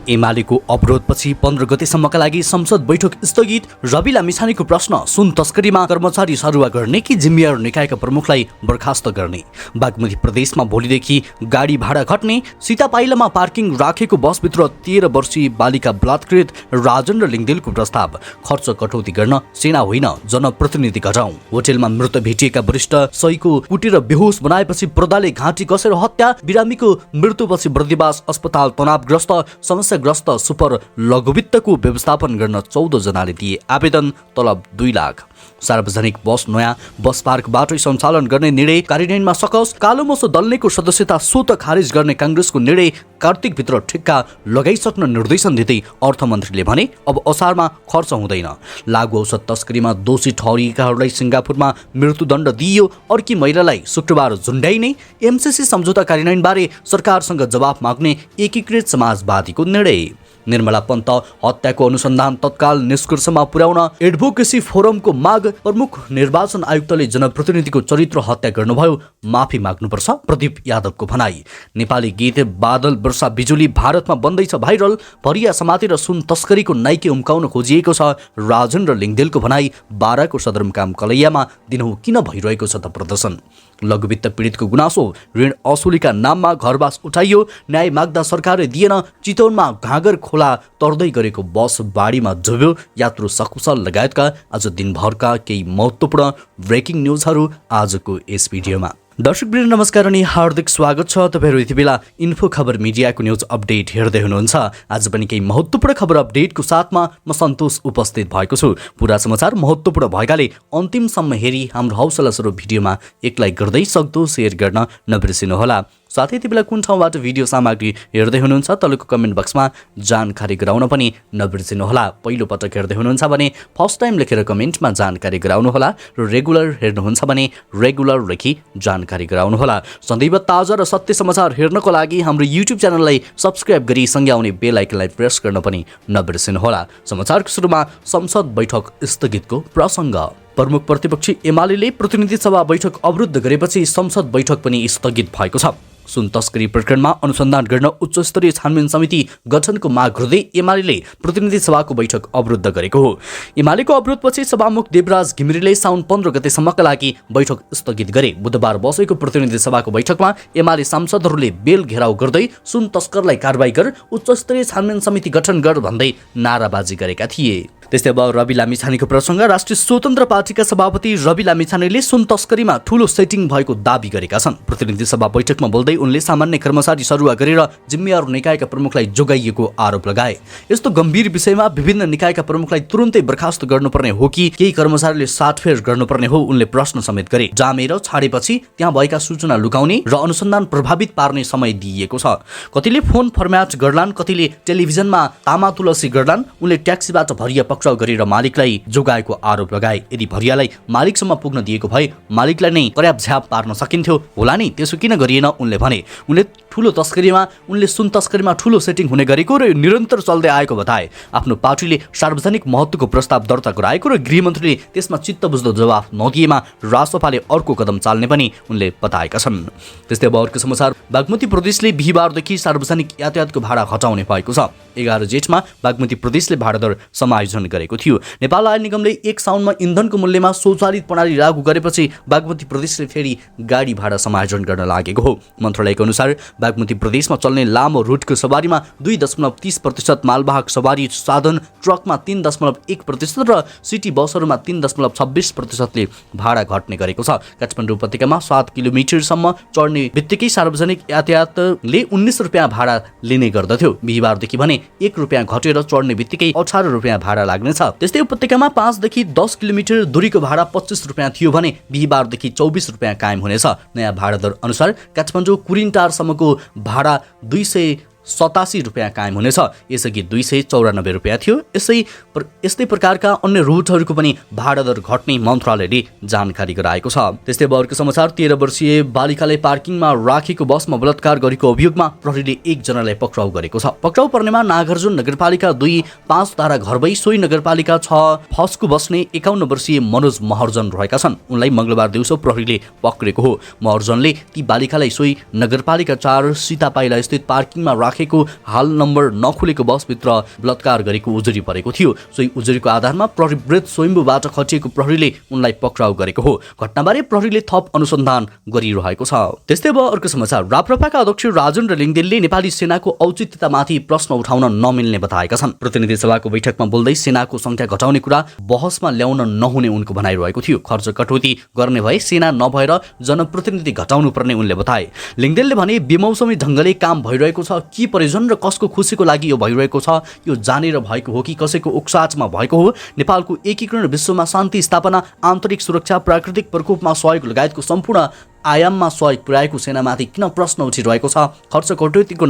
एमालेको अवरोधपछि 15 गतेसम्मका लागि संसद बैठक स्थगित। रवि लामिछानेको प्रश्न, सुन तस्करीमा कर्मचारी सरुवा गर्ने कि जिम्मेवार निकायका प्रमुखलाई बर्खास्त गर्ने। बागमती प्रदेशमा भोलिदेखि गाडी भाडा घट्ने। सीतापाइलामा पार्किङ राखेको बसभित्र 13 वर्षीय बालिका बलात्कृत। राजेन्द्र लिङदेलको प्रस्ताव, खर्च कटौती गर्न सेना होइन जनप्रतिनिधि घटाउँ। होटेलमा मृत भेटिएका वरिष्ठ सहीको कुटेर बेहोस बनाएपछि प्रदाले घाँटी कसेर हत्या। बिरामीको मृत्युपछि बर्दिवास अस्पताल तनावग्रस्त। समस्याग्रस्त सुपर लघुवित्तको व्यवस्थापन गर्न 14 जनाले दिए आवेदन, तलब 2 लाख। सार्वजनिक बस नयाँ बस पार्कबाटै सञ्चालन गर्ने निर्णय कार्यान्वयनमा सकस। कालो मोसो दल्नेको सदस्यता स्वत खारिज गर्ने काङ्ग्रेसको निर्णय। कार्तिकभित्र ठेक्का लगाइसक्न निर्देशन दिँदै अर्थमन्त्रीले भने अब असारमा खर्च हुँदैन। लागु औषध तस्करीमा दोषी ठहरिएकाहरूलाई सिङ्गापुरमा मृत्युदण्ड दिइयो। अर्की महिलालाई शुक्रबार झुन्ड्याइने। एमसीसी सम्झौता कार्यान्वयनबारे सरकारसँग जवाफ माग्ने एकीकृत समाजवादीको निर्णय। निर्मला पन्त हत्याको अनुसन्धान तत्काल निष्कर्षमा पुर्याउन एडभोकेसी फोरमको माग। प्रमुख निर्वाचन आयुक्तले जनप्रतिनिधिको चरित्र हत्या गर्नुभयो, माफी माग्नुपर्छ, प्रदीप यादवको भनाई। नेपाली गीत बादल वर्षा बिजुली भारतमा बन्दैछ भाइरल। भरिया समातेर सुन तस्करीको नाइके उम्काउन खोजिएको छ। राजेन्द्र लिङदेलको भनाई। बाराको सदरमुकाम कलैयामा दिनहुँ किन भइरहेको छ त प्रदर्शन। लघुवित्त पीडितको गुनासो, ऋण असुलीका नाममा घरवास उठाइयो, न्याय माग्दा सरकारले दिएन। चितवनमा घाँगर खोला तर्दै गरेको बस बाढीमा डुब्यो, यात्रु सकुशल लगायतका आज दिनभरका केही महत्त्वपूर्ण ब्रेकिङ न्युजहरू आजको यस भिडियोमा। दर्शकवृन्द नमस्कार अनि हार्दिक स्वागत छ। तपाईहरु यति बेला इन्फो खबर मिडियाको न्युज अपडेट हेर्दै हुनुहुन्छ। आज पनि केही महत्त्वपूर्ण खबर अपडेटको साथमा म सन्तोष उपस्थित भएको छु। पुरा समाचार महत्त्वपूर्ण भएकाले अन्तिमसम्म हेरी हाम्रो हौसला स्वरूप भिडियोमा एक लाइक गर्दै सक्दो शेयर गर्न नबिर्सिनुहोला। साथै यति बेला कुन ठाउँबाट भिडियो सामग्री हेर्दै हुनुहुन्छ तलको कमेन्ट बक्समा जानकारी गराउन पनि नबिर्सिनुहोला। पहिलो पटक हेर्दै हुनुहुन्छ भने फर्स्ट टाइम लेखेर कमेन्टमा जानकारी गराउनुहोला र रेगुलर हेर्नुहुन्छ भने रेगुलर लेखी जानकारी गराउनुहोला। सदैव ताजा र सत्य समाचार हेर्नको लागि हाम्रो युट्युब च्यानललाई सब्स्क्राइब गरी सँगै आउने बेल आइकनलाई प्रेस गर्न पनि नबिर्सिनुहोला। समाचारको सुरुमा संसद बैठक स्थगितको प्रसङ्ग। प्रमुख प्रतिपक्षी एमाले प्रतिनिधि सभा बैठक अवरुद्ध गरेपछि संसद बैठक पनि स्थगित भएको छ। सुन तस्करी प्रकरणमा अनुसन्धान गर्न उच्चस्तरीय छानबिन समिति गठनको माग गर्दै एमाले प्रतिनिधि सभाको बैठक अवरुद्ध गरेको हो। एमालेको अवरोधपछि सभामुख देवराज घिमिरेले साउन 15 गतेसम्मका लागि बैठक स्थगित गरे। बुधबार बसेको प्रतिनिधि सभाको बैठकमा एमाले सांसदहरूले बेल घेराउ गर्दै सुन तस्करलाई कारबाही गर, उच्चस्तरीय छानबिन समिति गठन गर भन्दै नाराबाजी गरेका थिए। त्यस्तै अब रवि लामिछानेको प्रसङ्ग। राष्ट्रिय स्वतन्त्र पार्टीका सभापति रवि लामिछानेले सुन तस्करीमा ठूलो सेटिङ भएको दाबी गरेका छन्। प्रतिनिधि सभा बैठकमा बोल्दै उनले सामान्य कर्मचारी सरुवा गरेर जिम्मेवार निकायका प्रमुखलाई जोगाइएको आरोप लगाए। यस्तो गम्भीर विषयमा विभिन्न निकायका प्रमुखलाई तुरुन्तै बर्खास्त गर्नुपर्ने हो कि केही कर्मचारीले साटफेर गर्नुपर्ने हो, उनले प्रश्न समेत गरे। जामेर छाडेपछि त्यहाँ भएका सूचना लुकाउने र अनुसन्धान प्रभावित पार्ने समय दिइएको छ। कतिले फोन फर्म्याट गर्लान्, कतिले टेलिभिजनमा तामातुलसी गर्लान्। उनले ट्याक्सीबाट भरिया पक्राउ गरेर मालिकलाई जोगाएको आरोप लगाए। यदि भरियालाई मालिकसम्म पुग्न दिएको भए मालिकलाई नै पर्याप्त झ्याप पार्न सकिन्थ्यो होला नि, त्यसो किन गरिएन उनले भने। उनले सुन तस्करीमा ठूलो सेटिङ हुने गरेको र निरन्तर चल्दै आएको बताए। आफ्नो पार्टीले सार्वजनिक महत्त्वको प्रस्ताव दर्ता गराएको र गृहमन्त्रीले त्यसमा चित्त बुझ्दो जवाफ नदिएमा रासपाले अर्को कदम चाल्ने पनि उनले बताएका छन्। त्यस्तै अब अर्को समाचार। बागमती प्रदेशले बिहीबारदेखि सार्वजनिक यातायातको भाडा घटाउने भएको छ। 11 जेठमा बागमती प्रदेशले भाडा दर समायोजन गरेको थियो। नेपाल आयल निगमले 1 साउनमा इन्धनको मूल्यमा स्वचालित प्रणाली लागू गरेपछि बागमती प्रदेशले फेरि गाडी भाडा समायोजन गर्न लागेको हो। मन्त्रालयको अनुसार बागमती प्रदेशमा चल्ने लामो रुटको सवारीमा 2.30%, मालवाहक सवारी साधन ट्रकमा 3.1% र सिटी बसहरूमा 3.26%ले भाडा घट्ने गरेको छ। काठमाडौँ उपत्यकामा 7 किलोमिटरसम्म चढ्ने बित्तिकै सार्वजनिक यातायातले 19 रुपियाँ भाडा लिने गर्दथ्यो। बिहीबारदेखि भने 1 रुपियाँ घटेर चढ्ने बित्तिकै 18 रुपियाँ भाडा लाग्नेछ। त्यस्तै उपत्यकामा 5 देखि 10 किलोमिटर दूरीको भाडा 25 रुपियाँ थियो भने बिहीबारदेखि 24 रुपियाँ कायम हुनेछ। नयाँ भाडा दर अनुसार काठमाडौँ कुरिनटारसम्मको भाडा 287 रुपियाँ कायम हुनेछ। यसअघि 294 रुपियाँ थियो। यस्तै प्रकारका अन्य रुटहरूको पनि भाडा दर घट्ने मन्त्रालयले जानकारी गराएको छ। त्यस्तै अब अर्को समाचार। 13 वर्षीय बालिकालाई पार्किङमा राखेको बसमा बलात्कार गरेको अभियोगमा प्रहरीले 1 जनालाई पक्राउ गरेको छ। पक्राउ पर्नेमा नागार्जुन नगरपालिका 2 5 धारा घरबै सोही नगरपालिका 6 फस्कु बस्ने 51 वर्षीय मनोज महर्जन रहेका छन्। उनलाई मंगलबार दिउँसो प्रहरीले पक्रेको हो। महर्जनले ती बालिकालाई सोही नगरपालिका 4 सीतापाइला स्थित पार्किङमा राखेको हाल नम्बर नखुलेको बसभित्र बलात्कार गरेको उजुरी परेको थियो। सोही उजुरीको आधारमा प्रहरीवृत्त स्वयम्भूबाट खटिएको प्रहरीले उनलाई पक्राउ गरेको हो। घटनाबारे प्रहरीले थप अनुसन्धान गरिरहेको छ। त्यस्तै अब अर्को समाचार। राप्रपाका अध्यक्ष राजेन्द्र लिङदेनले नेपाली सेनाको औचित्यतामाथि प्रश्न उठाउन नमिल्ने बताएका छन्। प्रतिनिधि सभाको बैठकमा बोल्दै सेनाको संख्या घटाउने कुरा बहसमा ल्याउन नहुने उनको भनाइरहेको थियो। खर्च कटौती गर्ने भए सेना नभएर जनप्रतिनिधि घटाउनु पर्ने उनले बताए। लिङदेनले भने बेमौसमी ढङ्गले काम भइरहेको छ, के प्रयोजन र कसको खुसीको लागि यो भइरहेको छ, यो जानेर भएको हो कि कसैको उक्साचमा भएको हो। नेपालको एकीकरण, विश्वमा शान्ति स्थापना, आन्तरिक सुरक्षा, प्राकृतिक प्रकोपमा सहयोग लगायतको सम्पूर्ण आयाममा सहयोग पुर्याएको सेनामाथि किन प्रश्न उठिरहेको छ? खर्च कटौतीको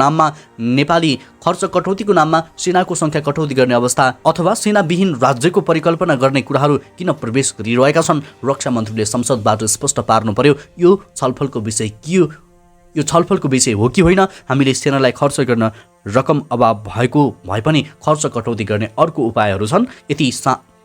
नाममा सेनाको संख्या कटौती गर्ने अवस्था अथवा सेनाविहीन राज्यको परिकल्पना गर्ने कुराहरू किन प्रवेश गरिरहेका छन्? रक्षा मन्त्रीले संसदबाट स्पष्ट पार्नु पर्यो। यो छलफलको विषय के हो? यो छलफलको विषय हो कि होइन? हामीले सेनालाई खर्च गर्न रकम अभाव भएको भए पनि खर्च कटौती गर्ने अर्को उपायहरू छन्।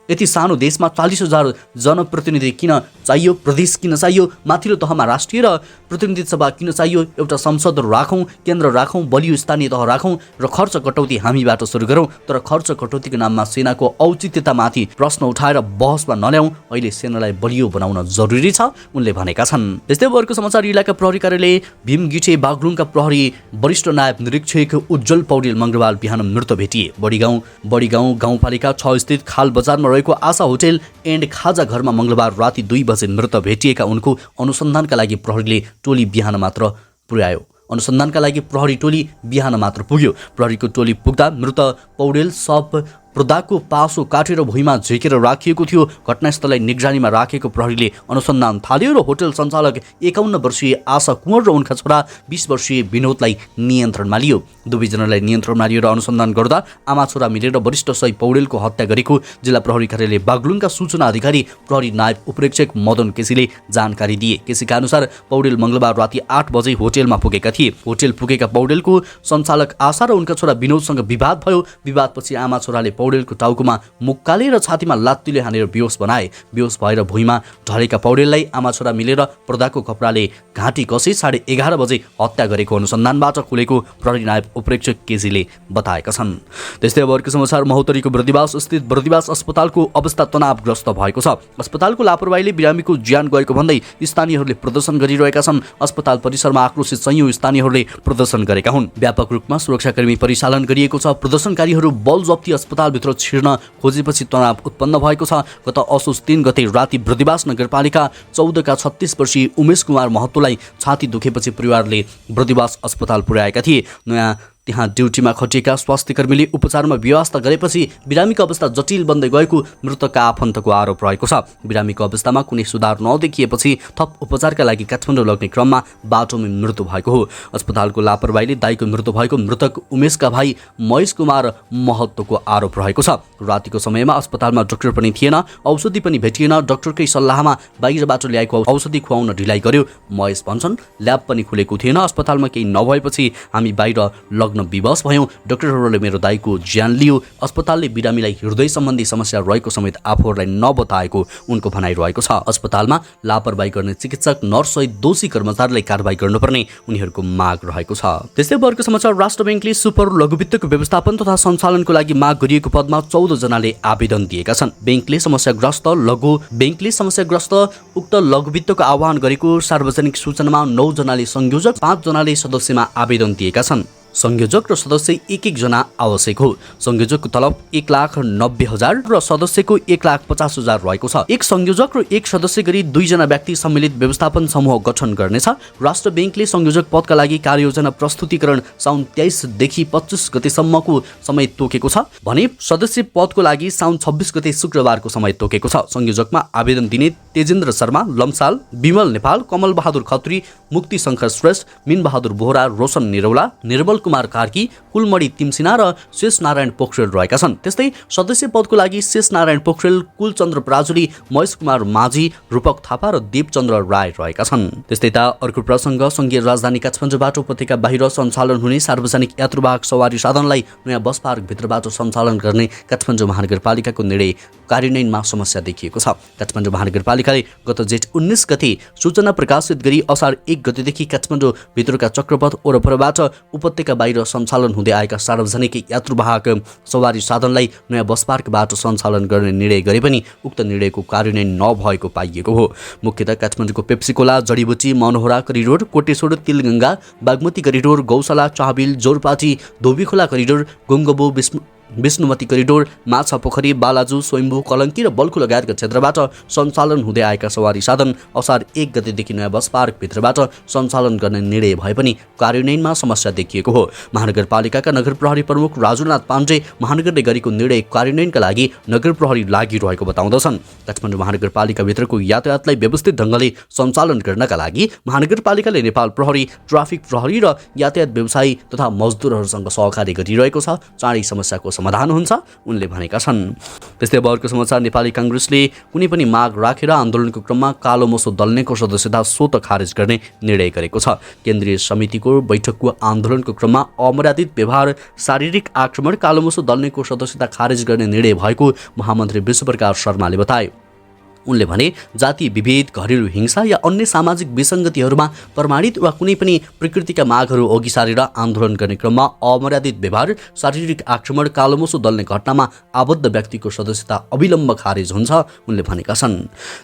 यति सानो देशमा 40,000 जनप्रतिनिधि किन चाहियो? प्रदेश किन चाहियो? माथिल्लो तहमा राष्ट्रिय र प्रतिनिधि सभा किन चाहियो? एउटा संसद राखौँ, केन्द्र राखौँ, बलियो स्थानीय तह राखौँ र खर्च कटौती हामीबाट सुरु गरौँ। तर खर्च कटौतीको नाममा सेनाको औचित्यतामाथि प्रश्न उठाएर बहसमा नल्याउँ। अहिले सेनालाई बलियो बनाउन जरुरी छ उनले भनेका छन्। त्यस्तै अर्को समाचार। इलाका प्रहरी कार्यालय भीमगिटे बागलुङका प्रहरी वरिष्ठ नायब निरीक्षक उज्जवल पौडेल मङ्गलबार बिहान मृत भेटिए। बडीगाउँ गाउँपालिका 6 स्थित खाल बजारमा आशा होटेल एन्ड खाजा घरमा मंगलबार राति 2 बजे मृत भेटिएका उनको अनुसन्धानका लागि प्रहरी टोली बिहान मात्र पुग्यो। प्रहरीको टोली पुग्दा मृत पौडेल शव प्रदाको पासो काटेर भुइँमा झिकेर राखिएको थियो। घटनास्थललाई निगरानीमा राखेको प्रहरीले अनुसन्धान थाल्यो र होटल सञ्चालक 51 वर्षीय आशा कुँवर र उनका छोरा 20 वर्षीय विनोदलाई नियन्त्रणमा लियो। दुवैजनालाई नियन्त्रणमा लिएर अनुसन्धान गर्दा आमा छोरा मिलेर वरिष्ठ सही पौडेलको हत्या गरेको जिल्ला प्रहरी कार्यालय बागलुङका सूचना अधिकारी प्रहरी नायब उपरीक्षक मदन केसीले जानकारी दिए। केसीका अनुसार पौडेल मंगलबार राति 8 बजे होटेलमा पुगेका थिए। होटेल पुगेका पौडेलको सञ्चालक आशा र उनका छोरा विनोदसँग विवाद भयो। विवादपछि आमा छोराले पौडेलको टाउकोमा मुक्काले र छातीमा लात्तीले हानेर बेहोस बनाए। बेहोस भएर भुइँमा ढलेका पौडेललाई आमा छोरा मिलेर पर्दाको कपडाले घाँटी कसी 11:30 बजे हत्या गरेको अनुसन्धानबाट खुलेको प्रहरी नायब उपरीक्षक केजीले बताएका छन्। त्यस्तै अब अर्को समाचार। महोत्तरीको बर्दिवास स्थित बर्दिवास अस्पतालको अवस्था तनावग्रस्त भएको छ। अस्पतालको लापरवाहीले बिरामीको ज्यान गएको भन्दै स्थानीयहरूले प्रदर्शन गरिरहेका छन्। अस्पताल परिसरमा आक्रोशित संयौं स्थानीयहरूले प्रदर्शन गरेका हुन्। व्यापक रूपमा सुरक्षाकर्मी परिचालन गरिएको छ। प्रदर्शनकारीहरू बल जप्ती अस्पतालभित्र छिर्न खोजेपछि तनाव उत्पन्न भएको छ। गत असोज 3 गते राति बर्दिवास नगरपालिका 14 का 36 वर्षीय उमेश कुमार महतोलाई छाती दुखेपछि परिवारले बर्दिवास अस्पताल पुर्याएका थिए। त्यहाँ ड्युटीमा खटिएका स्वास्थ्यकर्मीले उपचारमा व्यवस्था गरेपछि बिरामीको अवस्था जटिल बन्दै गएको मृतकका आफन्तको आरोप रहेको छ। बिरामीको अवस्थामा कुनै सुधार नदेखिएपछि थप उपचारका लागि काठमाडौँ लग्ने क्रममा बाटोमा मृत्यु भएको हो। अस्पतालको लापरवाहीले दाइको मृत्यु भएको मृतक उमेशका भाइ महेश कुमार महतोको आरोप रहेको छ। रातिको समयमा अस्पतालमा डाक्टर पनि थिएन, औषधि पनि भेटिएन। डाक्टरकै सल्लाहमा बाहिरबाट ल्याएको औषधि खुवाउन ढिलाइ गर्यो। महेश भन्छन्, ल्याब पनि खुलेको थिएन। अस्पतालमा केही नभएपछि हामी बाहिर लग्न विवश भयौं। डाक्टरहरूले मेरो दाइको ज्यान लियो। अस्पतालले बिरामीलाई हृदय सम्बन्धी समस्या रहेको समेत आफूहरूलाई नबताएको उनको भनाइ रहेको छ। अस्पतालमा लापरवाही गर्ने चिकित्सक, नर्स सहित दोषी कर्मचारीलाई कारबाही गर्नुपर्ने उनीहरूको माग रहेको छ। त्यस्तै अर्को समाचार। राष्ट्र बैंकले सुपर लघुवित्तको व्यवस्थापन तथा सञ्चालनको लागि माग गरिएको पदमा 14 जनाले आवेदन दिएका छन्। बैंकले समस्याग्रस्त उक्त लघुवित्तको आह्वान गरेको सार्वजनिक सूचनामा 9 जनाले संयोजक, 5 जनाले सदस्यमा आवेदन दिएका छन्। संयोजक र सदस्य एक जना आवश्यक हो। संयोजकको तलब 1,90,000 र सदस्यको 1,50,000 रहेको छ। एक संयोजक र एक सदस्य गरी 2 जना व्यक्ति सम्मिलित व्यवस्थापन समूह गठन गर्नेछ। राष्ट्र बैंकले संयोजक पदका लागि कार्ययोजना प्रस्तुतिकरण साउन 23 देखि 25 गतेसम्मको समय तोकेको छ भने सदस्य पदको लागि साउन 26 गते शुक्रबारको समय तोकेको छ। संयोजकमा आवेदन दिने तेजेन्द्र शर्मा, लम्साल, विमल नेपाल, कमल बहादुर खत्री, मुक्ति शंकर श्रेष्ठ, मिन बहादुर बोहरा, रोशन निरौला, निर्मल कुमार कार्की, कुलमणि तिमसिना र शेष नारायण पोखरेल रहेका छन्। त्यस्तै सदस्य पदको लागि शेष नारायण पोखरेल, कुलचन्द्र पराजुली, महेश कुमार माझी, रूपक थापा र देवचन्द्र राय रहेका छन्। त्यस्तै अर्को प्रसंग। संघीय राजधानी काठमाडौँबाट उपत्यका बाहिर सञ्चालन हुने सार्वजनिक यात्रुवाहक सवारी साधनलाई नयाँ बस पार्क भित्रबाट सञ्चालन गर्ने काठमाडौँ महानगरपालिकाको निर्णय कार्यान्वयनमा समस्या देखिएको छ। काठमाडौँ महानगरपालिकाले गत जेठ 19 गते सूचना प्रकाशित गरी असार 1 गतेदेखि काठमाडौँ भित्रका चक्रपथ ओरपरबाट उपत्यका नगरपालिका बाहिर सञ्चालन हुँदै आएका सार्वजनिक यात्रुवाहक सवारी साधनलाई नयाँ बस पार्कबाट सञ्चालन गर्ने निर्णय गरे पनि उक्त निर्णयको कार्यान्वयन नभएको पाइएको हो। मुख्यतः काठमाडौँको पेप्सीकोला, जडीबुटी, मनोहरा करिडोर, कोटेश्वर, तिलगङ्गा, बागमती करिडोर, गौशाला, चाहबिल, जोरपाटी, धोबीखोला करिडोर, गुङ्गबो, विष्णुमती करिडोर, माछा पोखरी, बालाजु, स्वयम्भू, कलङ्की र बल्खु लगायतका क्षेत्रबाट सञ्चालन हुँदै आएका सवारी साधन असार 1 गतेदेखि नयाँ बस पार्कभित्रबाट सञ्चालन गर्ने निर्णय भए पनि कार्यान्वयनमा समस्या देखिएको हो। महानगरपालिकाका नगर प्रहरी प्रमुख राजुनाथ पाण्डे महानगरले गरेको निर्णय कार्यान्वयनका लागि नगर प्रहरी लागिरहेको बताउँदछन्। काठमाडौँ महानगरपालिकाभित्रको यातायातलाई व्यवस्थित ढङ्गले सञ्चालन गर्नका लागि महानगरपालिकाले नेपाल प्रहरी, ट्राफिक प्रहरी र यातायात व्यवसायी तथा मजदुरहरूसँग सहकार्य गरिरहेको छ। चाँडै समस्याको समाधान हुन्छ उनले भनेका छन्। त्यस्तै अब अर्को समाचार, नेपाली कांग्रेसले कुनै पनि माग राखेर आन्दोलनको क्रममा कालो मोसो दल्नेको सदस्यता स्वतः खारेज गर्ने निर्णय गरेको छ। केन्द्रीय समितिको बैठकको आन्दोलनको क्रममा अमर्यादित व्यवहार, शारीरिक आक्रमण, कालो मोसो दल्नेको सदस्यता खारेज गर्ने निर्णय भएको महामन्त्री विश्वप्रकाश शर्माले बताए। उनले भने जातीय विभेद, घरेलु हिंसा या अन्य सामाजिक विसङ्गतिहरूमा प्रमाणित वा कुनै पनि प्रकृतिका मागहरू अघि सारेर आन्दोलन गर्ने क्रममा अमर्यादित व्यवहार, शारीरिक आक्रमण, कालोमोसो दल्ने घटनामा आबद्ध व्यक्तिको सदस्यता अविलम्ब खारेज हुन्छ उनले भनेका छन्।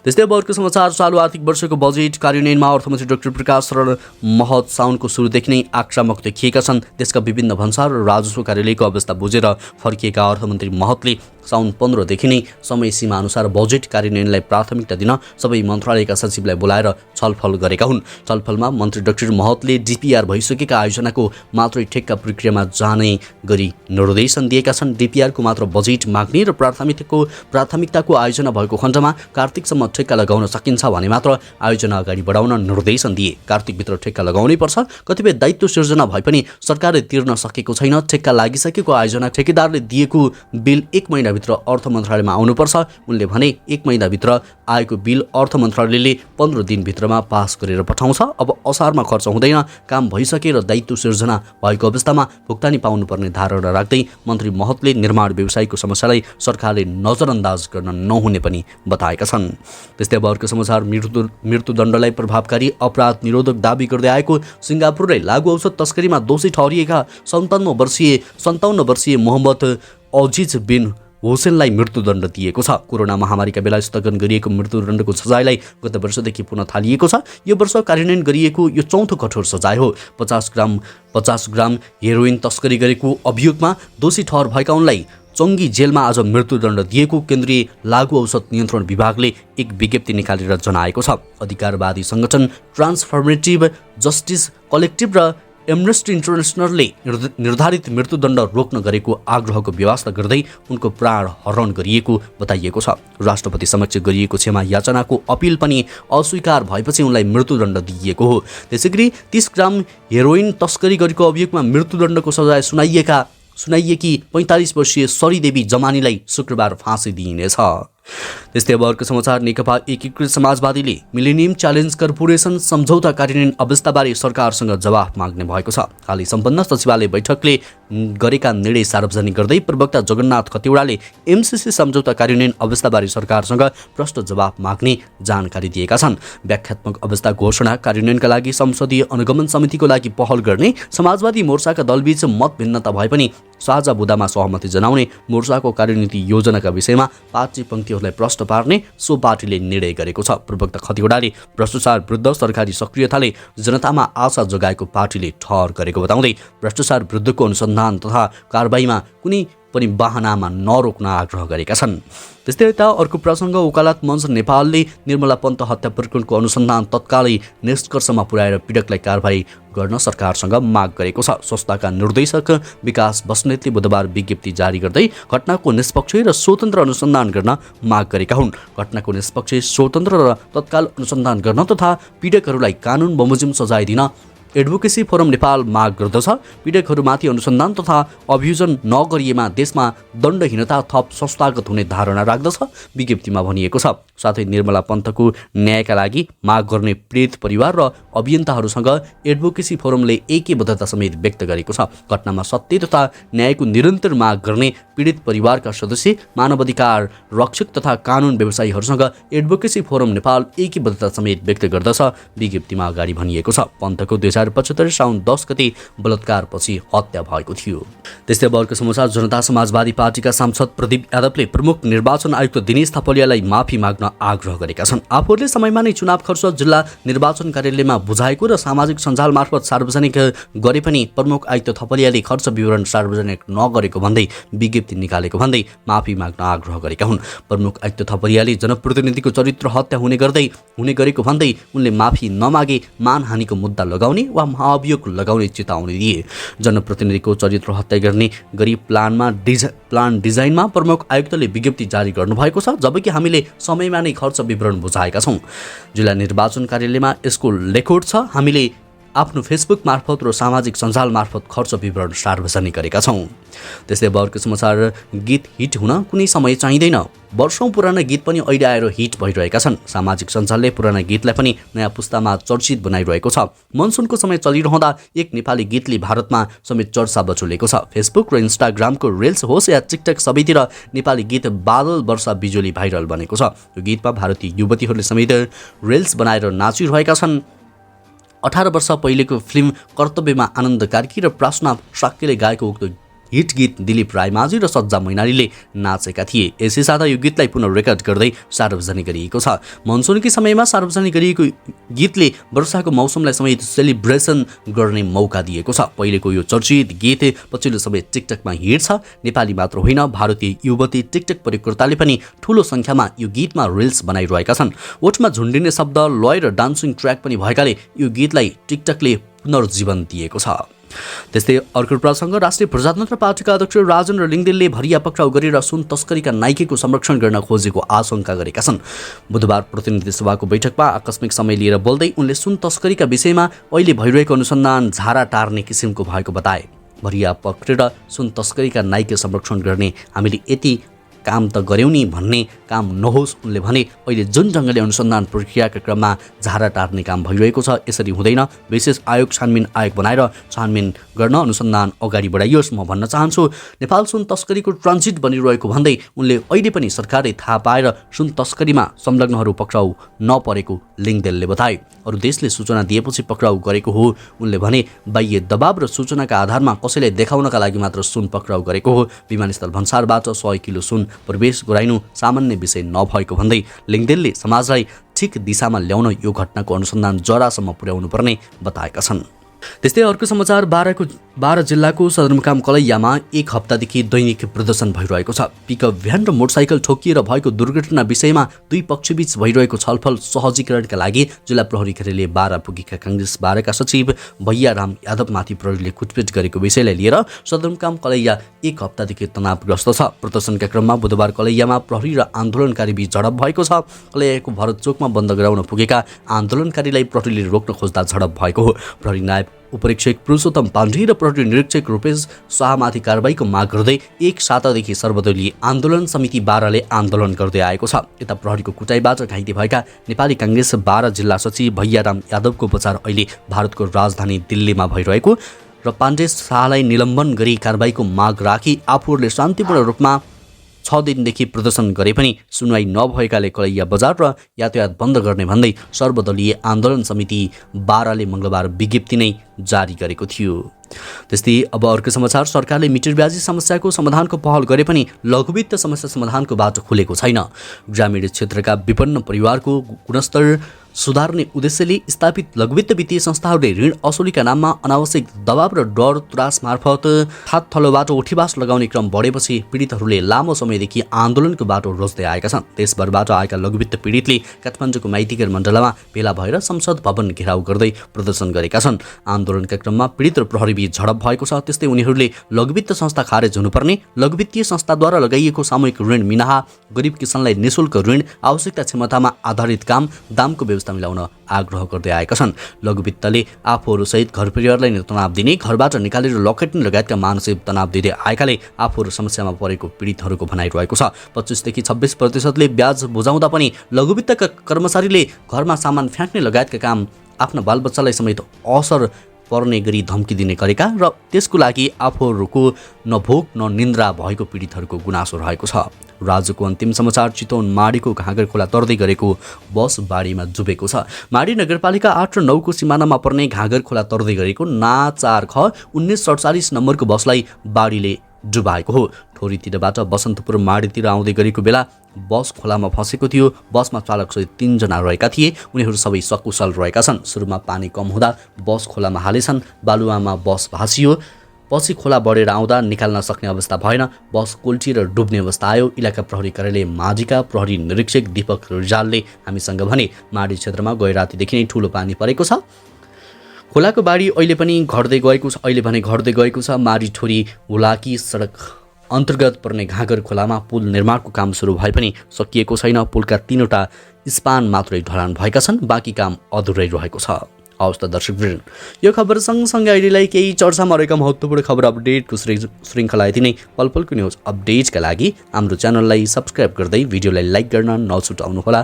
त्यस्तै अब अर्को समाचार, चालु आर्थिक वर्षको बजेट कार्यान्वयनमा अर्थमन्त्री डाक्टर प्रकाश शरण महत साउनको सुरुदेखि नै आक्रामक देखिएका छन्। देशका विभिन्न भन्सार र राजस्व कार्यालयको अवस्था बुझेर फर्किएका अर्थमन्त्री महतले साउन 15 देखि नै समय सीमा अनुसार बजेट कार्यान्वयनलाई प्राथमिकता दिन सबै मन्त्रालयका सचिवलाई बोलाएर छलफल गरेका हुन्। छलफलमा मन्त्री डाक्टर महतले डिपिआर भइसकेका आयोजनाको मात्रै ठेक्का प्रक्रियामा जाने गरी निर्देशन दिएका छन्। डिपिआरको मात्र बजेट माग्ने र प्राथमिकताको आयोजना भएको खण्डमा कार्तिकसम्म ठेक्का लगाउन सकिन्छ भने मात्र आयोजना अगाडि बढाउन निर्देशन दिए। कार्तिकभित्र ठेक्का लगाउनै पर्छ। कतिपय दायित्व सिर्जना भए पनि सरकारले तिर्न सकेको छैन। ठेक्का लागिसकेको आयोजना ठेकेदारले दिएको बिल 1 महिनाभित्र अर्थ मन्त्रालयमा आउनुपर्छ। उनले भने 1 महिनाभित्र आएको बिल अर्थ मन्त्रालयले 15 दिनभित्रमा पास गरेर पठाउँछ। अब असारमा खर्च हुँदैन, काम भइसकेर दायित्व सिर्जना भएको अवस्थामा भुक्तानी पाउनुपर्ने धारणा राख्दै मन्त्री महतले निर्माण व्यवसायको समस्यालाई सरकारले नजरअन्दाज गर्न नहुने पनि बताएका छन्। त्यस्तै अब अर्को समाचार, मृत्युदण्डलाई प्रभावकारी अपराध निरोधक दाबी गर्दै आएको सिङ्गापुरलाई लागू औषध तस्करीमा दोषी ठहरिएका 57 वर्षीय मोहम्मद अजिज बिन हुसेनलाई मृत्युदण्ड दिएको छ। कोरोना महामारीका बेला स्थगन गरिएको मृत्युदण्डको सजायलाई गत वर्षदेखि पुनः थालिएको छ। यो वर्ष कार्यान्वयन गरिएको यो चौथो कठोर सजाय हो। 50 ग्राम हेरोइन तस्करी गरेको अभियोगमा दोषी ठहर भएका उनलाई चङ्गी जेलमा आज मृत्युदण्ड दिएको केन्द्रीय लागू औषध नियन्त्रण विभागले एक विज्ञप्ति निकालेर जनाएको छ। अधिकारवादी सङ्गठन ट्रान्सफर्मेटिभ जस्टिस कलेक्टिभ र एमनेस्टी इन्टरनेसनलले निर्धारित मृत्युदण्ड रोक्न गरेको आग्रहको व्यवस्था गर्दै उनको प्राण हरण गरिएको बताइएको छ। राष्ट्रपति समक्ष गरिएको क्षमा याचनाको अपिल पनि अस्वीकार भएपछि उनलाई मृत्युदण्ड दिइएको हो। त्यसैगरी 30 ग्राम हेरोइन तस्करी गरेको अभियोगमा मृत्युदण्डको सजाय सुनाइएकी 45 वर्षीय सरीदेवी जमानीलाई शुक्रबार फाँसी दिइनेछ। त्यस्तै अब अर्को समाचार, नेकपा एकीकृत समाजवादीले मिलेनियम च्यालेन्ज कर्पोरेसन सम्झौता कार्यान्वयन अवस्थाबारे सरकारसँग जवाफ माग्ने भएको छ। हालै सम्पन्न सचिवालय बैठकले गरेका निर्णय सार्वजनिक गर्दै प्रवक्ता जगन्नाथ खतिवडाले एमसिसी सम्झौता कार्यान्वयन अवस्थाबारे सरकारसँग प्रश्न जवाफ माग्ने जानकारी दिएका छन्। व्याख्यात्मक अवस्था घोषणा कार्यान्वयनका लागि संसदीय अनुगमन समितिको लागि पहल गर्ने समाजवादी मोर्चाका दलबीच मत भिन्नता भए पनि साझा बुदामा सहमति जनाउने मोर्चाको कार्यनीति योजनाका विषयमा पाँच पङ्क्तिहरूलाई प्रश्न पार्ने सो पार्टीले निर्णय गरेको छ। प्रवक्ता खतिवडाले भ्रष्टाचार विरुद्ध सरकारी सक्रियताले जनतामा आशा जगाएको पार्टीले ठहर गरेको बताउँदै भ्रष्टाचार विरुद्धको अनुसन्धान तथा कारबाहीमा कुनै पनि बाहनामा नरोक्न आग्रह गरेका छन्। त्यस्तै यता अर्को प्रसङ्ग, वकालत मञ्च नेपालले निर्मला पन्त हत्या प्रकरणको अनुसन्धान तत्कालै निष्कर्षमा पुर्याएर पीडकलाई कारबाही गर्न सरकारसँग माग गरेको छ। संस्थाका निर्देशक विकास बस्नेतले बुधबार विज्ञप्ति जारी गर्दै घटनाको निष्पक्ष र स्वतन्त्र अनुसन्धान गर्न माग गरेका हुन्। घटनाको निष्पक्ष, स्वतन्त्र र तत्काल अनुसन्धान गर्न तथा पीडकहरूलाई कानुन बमोजिम सजाय दिन एडभोकेसी फोरम नेपाल माग गर्दछ। पीडकहरूमाथि अनुसन्धान तथा अभियोजन नगरिएमा देशमा दण्डहीनता थप संस्थागत हुने धारणा राख्दछ विज्ञप्तिमा भनिएको छ। साथै निर्मला पन्तको न्यायका लागि माग गर्ने पीडित परिवार र अभियन्ताहरूसँग एडभोकेसी फोरमले एकबद्धता समेत व्यक्त गरेको छ। घटनामा सत्य तथा न्यायको निरन्तर माग गर्ने पीडित परिवारका सदस्य, मानवाधिकार रक्षक तथा कानुन व्यवसायीहरूसँग एडभोकेसी फोरम नेपाल एकबद्धता समेत व्यक्त गर्दछ विज्ञप्तिमा अगाडि भनिएको छ। पन्तको 2075 साउन 10 गते बलात्कारपछि हत्या भएको थियो। त्यस्तै अब अर्को समाचार, जनता समाजवादी पार्टीका सांसद प्रदीप यादवले प्रमुख निर्वाचन आयुक्त दिनेश थपलियालाई माफी माग्न आग्रह गरेका छन्। आफूहरूले समयमा नै चुनाव खर्च जिल्ला निर्वाचन कार्यालयमा बुझाएको र सामाजिक सञ्जाल मार्फत सार्वजनिक गरे पनि प्रमुख आयुक्त थपलियाले खर्च विवरण सार्वजनिक नगरेको भन्दै विज्ञप्ति निकालेको भन्दै माफी माग्न आग्रह गरेका हुन्। प्रमुख आयुक्त थपलियाले जनप्रतिनिधिको चरित्र हत्या हुने गरेको भन्दै उनले माफी नमागे मानहानिको मुद्दा लगाउने वा महाभियोग लगाउने चेतावनी दिए। जनप्रतिनिधिको चरित्र हत्या गर्ने गरी प्लान डिजाइनमा प्रमुख आयुक्तले विज्ञप्ति जारी गर्नुभएको छ, जबकि हामीले समयमा नै खर्च विवरण बुझाएका छौँ। जिल्ला निर्वाचन कार्यालयमा यसको रेकर्ड छ। हामीले आफ्नो फेसबुक मार्फत र सामाजिक सञ्जाल मार्फत खर्च विवरण सार्वजनिक गरेका छौँ। त्यस्तै अब अर्को समाचार, गीत हिट हुन कुनै समय चाहिँदैन। वर्षौं पुराना गीत पनि अहिले आएर हिट भइरहेका छन्। सामाजिक सञ्जालले पुराना गीतलाई पनि नयाँ पुस्तामा चर्चित बनाइरहेको छ। मनसुनको समय चलिरहँदा एक नेपाली गीतले भारतमा समेत चर्चा बटुलेको छ। फेसबुक र इन्स्टाग्रामको रिल्स होस् या टिकटक सबैतिर नेपाली गीत बादल वर्षा बिजुली भाइरल बनेको छ। यो गीतमा भारतीय युवतीहरूले समेत रिल्स बनाएर नाचिरहेका छन्। 18 वर्ष पहिलेको फिल्म कर्तव्यमा आनन्द कार्की र प्रार्थना शाक्यले गाएको उक्त हिट गीत दिलीप रायमाझी र सज्जा मैनालीले नाचेका थिए। यसै साथ यो गीतलाई पुनः रेकर्ड गर्दै सार्वजनिक गरिएको छ। मनसुनकै समयमा सार्वजनिक गरिएको गीतले वर्षाको मौसमलाई समेत सेलिब्रेसन गर्ने मौका दिएको छ। पहिलेको यो चर्चित गीत पछिल्लो समय टिकटकमा हिट छ। नेपाली मात्र होइन, भारतीय युवती टिकटक प्रयोगकर्ताले पनि ठूलो संख्यामा यो गीतमा रिल्स बनाइरहेका छन्। ओठमा झुन्डिने शब्द, लय र डान्सिङ ट्र्याक पनि भएकाले यो गीतलाई टिकटकले पुनर्जीवन दिएको छ। त्यस्तै अर्को प्रसङ्ग, राष्ट्रिय प्रजातन्त्र पार्टीका अध्यक्ष राजेन्द्र लिङदेनले भरिया पक्राउ गरेर सुन तस्करीका नाइकेको संरक्षण गर्न खोजेको आशंका गरेका छन्। बुधबार प्रतिनिधि सभाको बैठकमा आकस्मिक समय लिएर बोल्दै उनले सुन तस्करीका विषयमा अहिले भइरहेको अनुसन्धान झारा टार्ने किसिमको भएको बताए। भरिया पक्रेर सुन तस्करीका नाइके संरक्षण गर्ने हामीले यति काम त गर्यौँ नि भन्ने काम नहोस्। उनले भने अहिले जुन ढङ्गले अनुसन्धान प्रक्रियाका क्रममा झारा टार्ने काम भइरहेको छ, यसरी हुँदैन। विशेष आयोग छानबिन आयोग बनाएर छानबिन गर्न अनुसन्धान अगाडि बढाइयोस्। म भन्न चाहन्छु, नेपाल सुन तस्करीको ट्रान्जिट बनिरहेको भन्दै उनले अहिले पनि सरकारले थाहा पाएर सुन तस्करीमा संलग्नहरू पक्राउ नपरेको लिङदेनले बताए। अरू देशले सूचना दिएपछि पक्राउ गरेको हो। उनले भने बाह्य दबाव र सूचनाका आधारमा कसैलाई देखाउनका लागि मात्र सुन पक्राउ गरेको हो। विमानस्थल भन्सारबाट 100 किलो सुन प्रवेश गराइनु सामान्य विषय नभएको भन्दै लिङदेनले समाजलाई ठिक दिशामा ल्याउन यो घटनाको अनुसन्धान जरासम्म पुर्याउनु पर्ने बताएका छन्। त्यस्तै अर्को समाचार, 12 जिल्लाको सदरमुकाम कलैयामा एक हप्तादेखि दैनिक प्रदर्शन भइरहेको छ। पिकअप भ्यान र मोटरसाइकल ठोकिएर भएको दुर्घटना विषयमा दुई पक्षबीच भइरहेको छलफल सहजीकरणका लागि जिल्ला प्रहरी कार्यालय 12 पुगेका काङ्ग्रेस 12 का सचिव भैयाराम यादवमाथि प्रहरीले कुटपिट गरेको विषयलाई लिएर सदरमुकाम कलैया एक हप्तादेखि तनावग्रस्त छ। प्रदर्शनका क्रममा बुधबार कलैयामा प्रहरी र आन्दोलनकारी बीच झडप भएको छ। कलैयाको भरत चोकमा बन्द गराउन पुगेका आन्दोलनकारीलाई प्रहरीले रोक्न खोज्दा झडप भएको हो। प्रहरी नायब उपरीक्षक पुरुषोत्तम पाण्डे र प्रहरी निरीक्षक रूपेश शाहमाथि कारबाहीको माग गर्दै एक सातादेखि सर्वदलीय आन्दोलन समिति 12 ले आन्दोलन गर्दै आएको छ। यता प्रहरीको कुटाइबाट घाइते भएका नेपाली काङ्ग्रेस 12 जिल्ला सचिव भैयाराम यादवको उपचार अहिले भारतको राजधानी दिल्लीमा भइरहेको र पाण्डे शाहलाई निलम्बन गरी कारबाहीको माग राखी आफूहरूले शान्तिपूर्ण रूपमा 6 दिनदेखि प्रदर्शन गरे पनि सुनवाई नभएकाले कलैया बजार र यातायात बन्द गर्ने भन्दै सर्वदलीय आन्दोलन समिति 12 ले मङ्गलबार विज्ञप्ति नै जारी गरेको थियो। त्यस्तै अब अर्को समाचार, सरकारले मिटर ब्याजी समस्याको समाधानको पहल गरे पनि लघुवित्त समस्या समाधानको बाटो खुलेको छैन। ग्रामीण क्षेत्रका विपन्न परिवारको गुणस्तर सुधार्ने उद्देश्यले स्थापित लघुवित्त वित्तीय संस्थाहरूले ऋण असुलीका नाममा अनावश्यक दबाव र डर त्रास मार्फत हातथलोबाट उठीवास लगाउने क्रम बढेपछि पीडितहरूले लामो समयदेखि आन्दोलनको बाटो रोज्दै आएका छन्। देशभरबाट आएका लघुवित्त पीडितले काठमाडौँको माइतीघर मण्डलमा भेला भएर संसद भवन घेराउ गर्दै प्रदर्शन गरेका छन्। आन्दोलनका क्रममा पीडित र प्रहरीबीच झडप भएको छ। त्यस्तै उनीहरूले लघुवित्त संस्था खारेज हुनुपर्ने, लघुवित्तीय संस्थाद्वारा लगाइएको सामूहिक ऋण मिनाहा, गरिब किसानलाई निःशुल्क ऋण, आवश्यकता क्षमतामा आधारित काम, दामको व्यवस्था मिलाउन आग्रह गर्दै आएका छन्। लघुवित्तले आफूहरूसहित घर परिवारलाई तनाव दिने, घरबाट निकालेर लखेट्ने लगायतका मानसिक तनाव दिँदै आएकाले आफूहरू समस्यामा परेको पीडितहरूको भनाइरहेको छ। 25 देखि 26% ब्याज बुझाउँदा पनि लघुवित्तका कर्मचारीले घरमा सामान फ्याँक्ने लगायतका काम आफ्ना बालबच्चालाई समेत असर पर्ने गरी धम्की दिने गरेका र त्यसको लागि आफूहरूको न भोक न निन्द्रा भएको पीडितहरूको गुनासो रहेको छ। राजको अन्तिम समाचार चितवन माडीको घाँगर खोला तर्दै गरेको बस बाढीमा डुबेको छ। माडी नगरपालिका 8 र 9 को सिमानामा पर्ने घाँगर खोला तर्दै गरेको ना 4 ख 1947 नम्बरको बसलाई बाढीले डुबाएको हो। ठोरीतिरबाट बसन्तपुर माडीतिर आउँदै गरेको बेला बस खोलामा फँसेको थियो। बसमा चालकसहित 3 जना रहेका थिए। उनीहरू सबै सकुशल रहेका छन्। सुरुमा पानी कम हुँदा बस खोलामा हालेछन्। बालुवामा बस भासियो। पछि खोला बढेर आउँदा निकाल्न सक्ने अवस्था भएन। बस कोल्टिएर डुब्ने अवस्था आयो। इलाका प्रहरी कार्यालय माडीका प्रहरी निरीक्षक दीपक रिजालले हामीसँग भने माडी क्षेत्रमा गैरातीदेखि नै ठूलो पानी परेको छ। खोलाको बाढी अहिले भने घट्दै गएको छ। माडी ठोरी हुलाकी सडक अन्तर्गत पर्ने घाँगर खोलामा पुल निर्माणको काम सुरु भए पनि सकिएको छैन। पुलका 3वटा स्पान मात्रै ढलान भएका छन्। बाँकी काम अधुरै रहेको छ। हवस् त दर्शकवृन्द, यो खबर सँगसँगै अहिलेलाई केही चर्चामा रहेका महत्त्वपूर्ण खबर अपडेटको श्रृङ्खला यति नै। पलपलको न्युज अपडेट्सका लागि हाम्रो च्यानललाई सब्सक्राइब गर्दै भिडियोलाई लाइक गर्न नछुटाउनुहोला।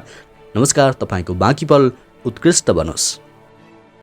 नमस्कार। तपाईँको बाँकी पल उत्कृष्ट बनोस्।